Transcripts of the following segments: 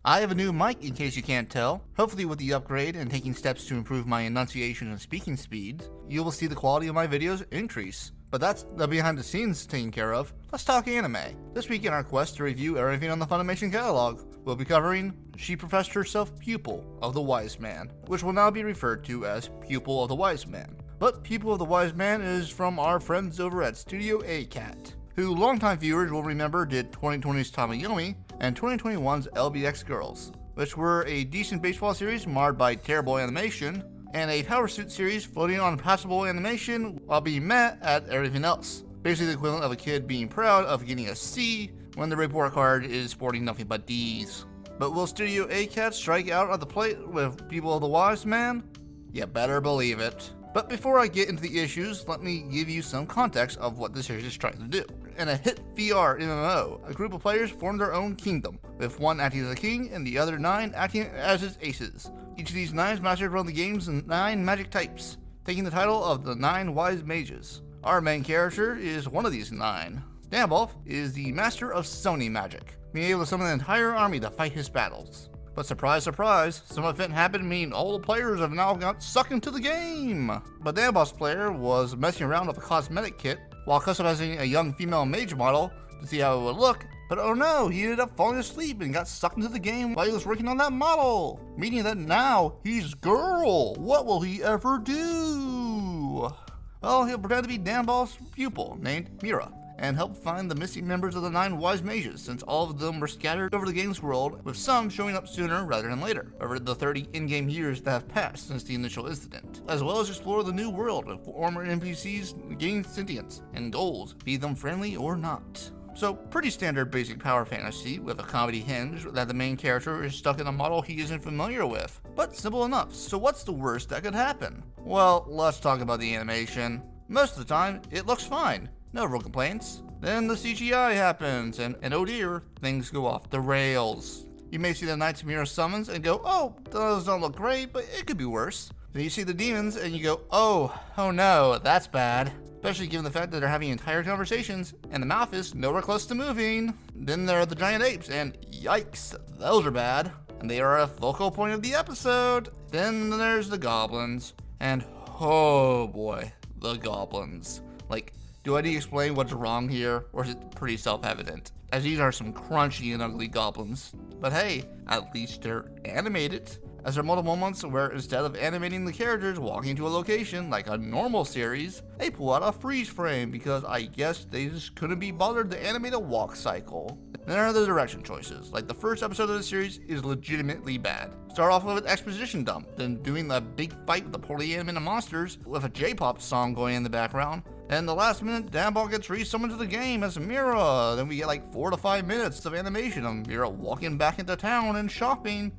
I have a new mic in case you can't tell. Hopefully with the upgrade and taking steps to improve my enunciation and speaking speeds, you will see the quality of my videos increase. But that's the behind the scenes taken care of. Let's talk anime. This week in our quest to review everything on the Funimation catalog, we'll be covering She Professed Herself Pupil of the Wise Man, which will now be referred to as Pupil of the Wise Man. But Pupil of the Wise Man is from our friends over at Studio ACAT, who longtime viewers will remember did 2020's Tomoyomi and 2021's LBX Girls, which were a decent baseball series marred by terrible animation, and a power suit series floating on passable animation while being met at everything else. Basically the equivalent of a kid being proud of getting a C when the report card is sporting nothing but D's. But will Studio ACAT strike out at the plate with Pupil of the Wise Man? You better believe it. But before I get into the issues, let me give you some context of what the series is trying to do. In a hit VR MMO, a group of players form their own kingdom, with one acting as a king and the other 9 acting as its aces. Each of these 9 mastered one of the game's 9 magic types, taking the title of the 9 Wise Mages. Our main character is one of these 9. Dambolf is the master of Sony magic, being able to summon an entire army to fight his battles. But surprise, surprise, some event happened meaning all the players have now got sucked into the game. But Dambolf's player was messing around with a cosmetic kit while customizing a young female mage model to see how it would look, but oh no, he ended up falling asleep and got sucked into the game while he was working on that model, meaning that now he's girl. What will he ever do? Well, he'll pretend to be Dambolf's pupil named Mira, and help find the missing members of the 9 Wise Mages, since all of them were scattered over the game's world, with some showing up sooner rather than later, over the 30 in-game years that have passed since the initial incident, as well as explore the new world of former NPCs gaining sentience and goals, be them friendly or not. So, pretty standard basic power fantasy, with a comedy hinge that the main character is stuck in a model he isn't familiar with, but simple enough. So what's the worst that could happen? Well, let's talk about the animation. Most of the time, it looks fine. No real complaints. Then the CGI happens, and oh dear, things go off the rails. You may see the Knights Mira summons and go, oh, those don't look great, but it could be worse. Then you see the demons and you go, oh no, that's bad. Especially given the fact that they're having entire conversations, and the mouth is nowhere close to moving. Then there are the giant apes, and yikes, those are bad. And they are a focal point of the episode. Then there's the goblins, and oh boy, the goblins. Like, do I need to explain what's wrong here, or is it pretty self-evident? As these are some crunchy and ugly goblins. But hey, at least they're animated. As there are multiple moments where instead of animating the characters walking to a location like a normal series, they pull out a freeze frame because I guess they just couldn't be bothered to animate a walk cycle. Then there are the direction choices, like the first episode of the series is legitimately bad. Start off with an exposition dump, then doing a big fight with the poorly animated monsters with a J-pop song going in the background. Then the last minute, Dambolf gets resummoned to the game as Mira. Then we get like 4 to 5 minutes of animation of Mira walking back into town and shopping.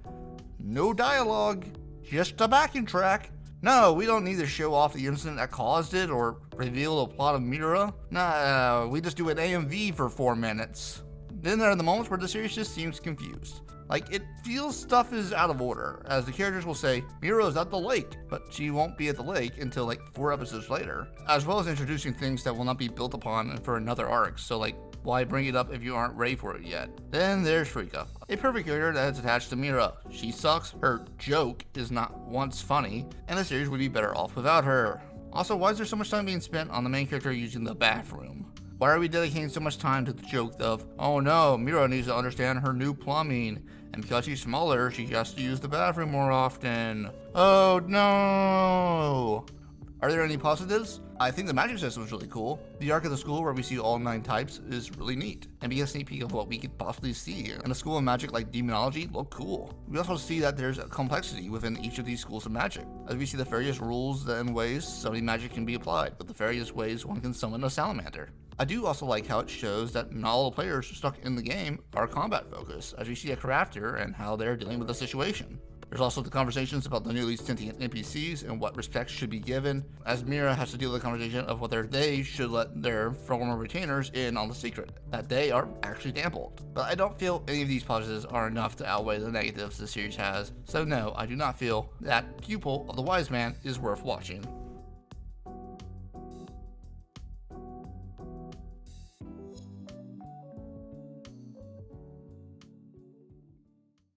No dialogue, just a backing track. No, we don't need to show off the incident that caused it or reveal the plot of Mira. Nah, we just do an AMV for 4 minutes. Then there are the moments where the series just seems confused. Like, it feels stuff is out of order, as the characters will say, Mira's at the lake, but she won't be at the lake until like 4 episodes later, as well as introducing things that will not be built upon for another arc, so like, why bring it up if you aren't ready for it yet? Then there's Frika, a perfect character that is attached to Mira. She sucks, her joke is not once funny, and the series would be better off without her. Also, why is there so much time being spent on the main character using the bathroom? Why are we dedicating so much time to the joke of, oh no, Mira needs to understand her new plumbing, and because she's smaller, she has to use the bathroom more often. Oh no! Are there any positives? I think the magic system is really cool. The arc of the school where we see all 9 types is really neat, and be a sneak peek of what we could possibly see. And a school of magic like demonology look cool. We also see that there's a complexity within each of these schools of magic, as we see the various rules and ways summoning magic can be applied, with the various ways one can summon a salamander. I do also like how it shows that not all the players stuck in the game are combat focused, as we see a crafter and how they're dealing with the situation. There's also the conversations about the newly sentient NPCs and what respect should be given, as Mira has to deal with the conversation of whether they should let their former retainers in on the secret, that they are actually Dambolf. But I don't feel any of these positives are enough to outweigh the negatives the series has, so no, I do not feel that Pupil of the Wise Man is worth watching.